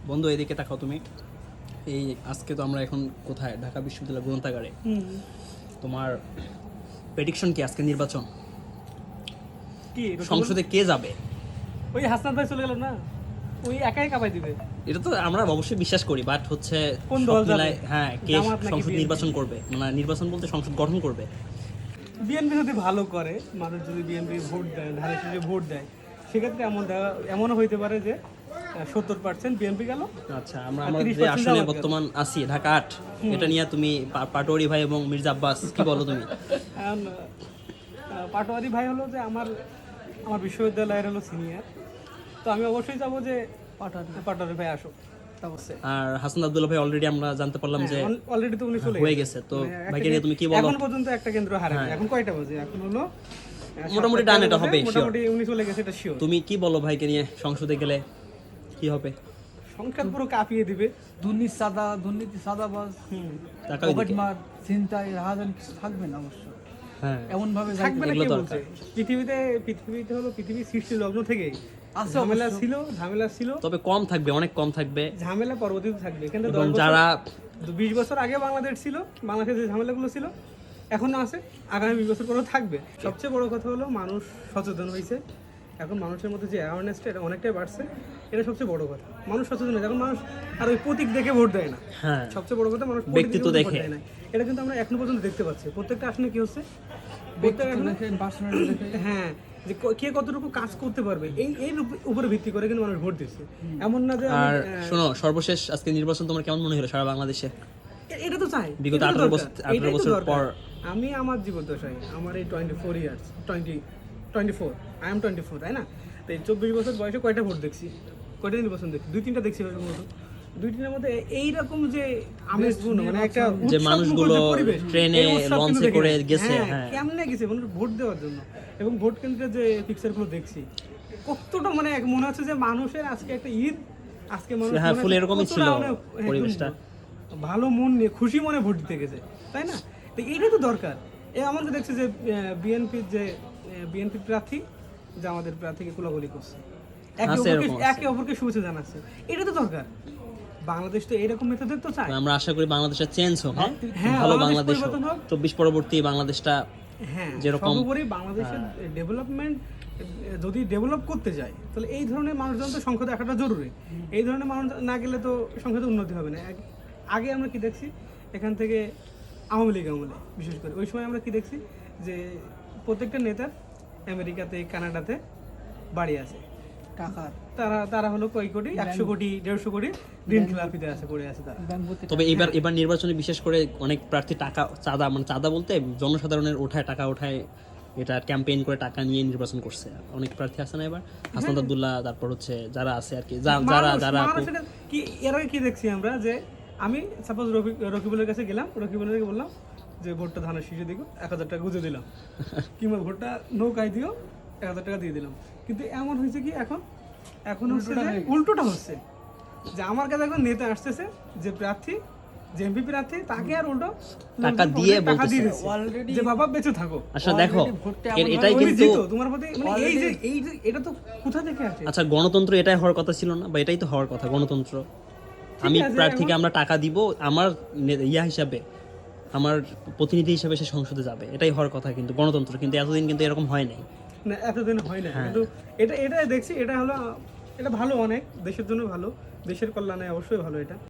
বন্ধু এদিকে তাকাও তুমি। এই আজকে তো আমরা এখন কোথায়, ঢাকা বিশ্ববিদ্যালয় গ্রন্থাগারে। তোমার প্রেডিকশন কি আজকে নির্বাচন কি সংসদে কে যাবে? ওই হাসনাত ভাই চলে গেল না, ওই একাই কাপাই দিবে। এটা তো আমরা অবশ্যই বিশ্বাস করি, বাট হচ্ছে কোন সব দল যাবে? মিলায়, হ্যাঁ, কে জামাত নাকি সংসদ BNP? নির্বাচন করবে, মানে নির্বাচন বলতে সংসদ গঠন করবে। বিএনপি যদি ভালো করে, মানুষ যদি বিএনপি ভোট দেয়, ধারে শেষে ভোট দেয়, সেক্ষেত্রে এমনও হইতে পারে যে 70% বিএনপি গেল। আচ্ছা, আমরা আর আমাদের 30% যে আসনে জামাত বর্তমান আছি ঢাকা 8, এটা নিয়ে তুমি পাটোয়ারি ভাই এবং মির্জা আব্বাস কি বলো তুমি? এখন পাটোয়ারি ভাই হলো যে আমার বিশ্ববিদ্যালয়ের হলো সিনিয়র, তো আমি অবশ্যই যাবো যে পাটোয়ারি ভাই আসুক অবশ্যই। আর হাসান আব্দুল্লাহ ভাই অলরেডি আমরা জানতে পারলাম যে অলরেডি তো উনি চলে হয়ে গেছে, তো ভাইকে নিয়ে তুমি কি বলো? এখন পর্যন্ত একটা কেন্দ্র হারায়নি। এখন কয়টা বাজে? এখন হলো মোটামুটি ডান, এটা হবে sure। মোটামুটি উনি চলে গেছে, এটা শিওর। তুমি কি বলো ভাইকে নিয়ে সংসদে গেলে কি হবে? সংখ্যা পুরো কাঁপিয়ে দিবে। দুর্নীতি সাদাবাজ টাকা পকেটমার ছিনতাই রাহাজানি কিছু থাকবে না অবশ্য। হ্যাঁ, এমন ভাবে থাকবে না, এগুলো কে দরকার। বলছে? পৃথিবীতে হলো পৃথিবীর সৃষ্টি লগ্ন থেকে আছে ঝামেলা ছিল। তবে কম থাকবে, অনেক কম থাকবে। ঝামেলা পরবর্তীতে থাকবে, কিন্তু এবং যারা 20 বছর আগে বাংলাদেশ ছিল, বাংলাদেশে যে ঝামেলাগুলো ছিল এখনো আছে, আগামী 20 বছর পরেও থাকবে। সবচেয়ে বড় কথা হলো মানুষ সচেতন হয়েছে। এখন মানুষের মধ্যে যে অ্যাওয়ারনেসটা, এটা অনেকটাই বাড়ছে। এটা সবচেয়ে বড় কথা, মানুষ সচেতন হয়েছে। এখন মানুষ আর ওই প্রতীক দেখে ভোট দেয় না। হ্যাঁ, সবচেয়ে বড় কথা, মানুষ ব্যক্তিত্ব প্রতীক দেখে। ভোট দেয় না। এটা কিন্তু আমরা এখনো পর্যন্ত দেখতে পাচ্ছি। প্রত্যেকটা আসনে কি হচ্ছে, হ্যাঁ, যে কে কতটুকু কাজ করতে পারবে, এই উপরে ভিত্তি করে কিন্তু মানুষ ভোট দিচ্ছে। এমন না যে আর শোনো, সর্বশেষ আজকে নির্বাচন তোমার কেমন মনে হলো সারা বাংলাদেশে? এটা তো চাই, বিগত এটা তো 18 দরকার, বছর এটাই তো দরকার। পর আমি আমার জীবদ্দশায়, আমার এই 24 ইয়ার্স, 24 আই এম 24, তাই না? তো এই 24 বছর বয়সে কয়টা ভোট দেখছি, কয়টা নির্বাচন দেখছি? 2-3টা দেখছি হয়তো মতো। 2-3টার মধ্যে এইরকম যে আমেজপূর্ণ, মানে একটা যে উৎসবমুখর মানুষগুলো যে পরিবেশ, ট্রেনে, এই উৎসব লঞ্চে কিন্তু দেখি করে নাই। গেছে, হ্যাঁ, হ্যাঁ। কেমনে গেছে মানুষ ভোট দেওয়ার জন্য, এবং ভোট কেন্দ্রে যে পিকচারগুলো দেখছি, কতটা মানে মনে হচ্ছে যে মানুষের আজকে একটা ঈদ, আজকে মানুষ হ্যাঁ, মনে ফুল হচ্ছে এরকমই কতটা ছিল মানে পরিবেশটা। ভালো মন নিয়ে, খুশি মনে ভোট দিতে গেছে, তাই না? তো এইটাই তো দরকার। আমাদের দেখছি যে বিএনপি প্রার্থী যে আমাদের প্রার্থীকে কোলাকুলি করছে, একে অপরকে শুভেচ্ছা জানাচ্ছে। এটা তো দরকার। বাংলাদেশ তো এরকম মেথডের তো চায়। আমরা আশা করি বাংলাদেশটা চেঞ্জ হোক, হ্যাঁ, ভালো বাংলাদেশ বাংলাদেশ হোক। পরিবর্তন হোক। 24 পরবর্তী বাংলাদেশটা হ্যাঁ, যেরকম সর্বোপরি বাংলাদেশের ডেভেলপমেন্ট যদি ডেভেলপ করতে যায়, তাহলে এই ধরনের মানুষজন তো সংসদে আসাটা জরুরি। এই ধরনের মানুষ না গেলে তো সংসদে উন্নতি হবে না। আগে আমরা কি দেখছি, এখান থেকে আওয়ামী লীগ আমলে বিশেষ করে ওই সময় আমরা কি দেখছি, যে প্রত্যেকটা নেতার আমেরিকাতে, কানাডাতে বাড়ি আছে, টাকার তারা হলো কয় কোটি, 100 কোটি, 150 কোটি ঋণ খেলাপিতে আছে, পড়ে আছে তারা। তবে এবার নির্বাচনে বিশেষ করে অনেক প্রার্থী টাকা চাঁদা, মানে চাঁদা বলতে জনসাধারণের টাকা ওঠায় এটা ক্যাম্পেইন করে টাকা নিয়ে নির্বাচন করছে অনেক প্রার্থী। আছে না এবার হাসান আব্দুল্লাহ, তারপর হচ্ছে যারা আছে আর কি, যারা কি এর আগে কি দেখছি আমরা, যে আমি সাপোজ রকিবুলের কাছে গেলাম, রকিবুলকে বললাম যে ভোটটা ধানের শীষে দিও, 1000 টাকা গুঁজে দিলাম, কিংবা ভোটটা নৌকায় দিও, 1000 টাকা দিয়ে দিলাম। কিন্তু এমন হয়েছে কি, এখন হচ্ছে যে উল্টোটা হচ্ছে, যে আমার কাছে এখন নেতা আসতেছে, যে প্রার্থী, যে এমপি প্রার্থী, তাকে আর উল্টো টাকা দিয়ে বলতেছে অলরেডি যে বাবা বেঁচে থাকো। আচ্ছা দেখো, এটাই উনি কিন্তু জিতো, তোমার প্রতি মানে এই যে এটা তো কোথা থেকে আসে? আচ্ছা, গণতন্ত্র এটাই হওয়ার কথা ছিল না, বা এটাই তো হওয়ার কথা গণতন্ত্র। আমি প্রার্থীকে আমরা টাকা দিব, আমার হিসাবে, আমার প্রতিনিধি হিসাবে সে সংসদে যাবে, এটাই হওয়ার কথা কিন্তু গণতন্ত্র। কিন্তু এতদিন কিন্তু এরকম হয় নাই, না, এতদিন হয় না। কিন্তু এটা দেখছি, এটা ভালো, অনেক দেশের জন্য ভালো, দেশের কল্যাণে অবশ্যই ভালো এটা।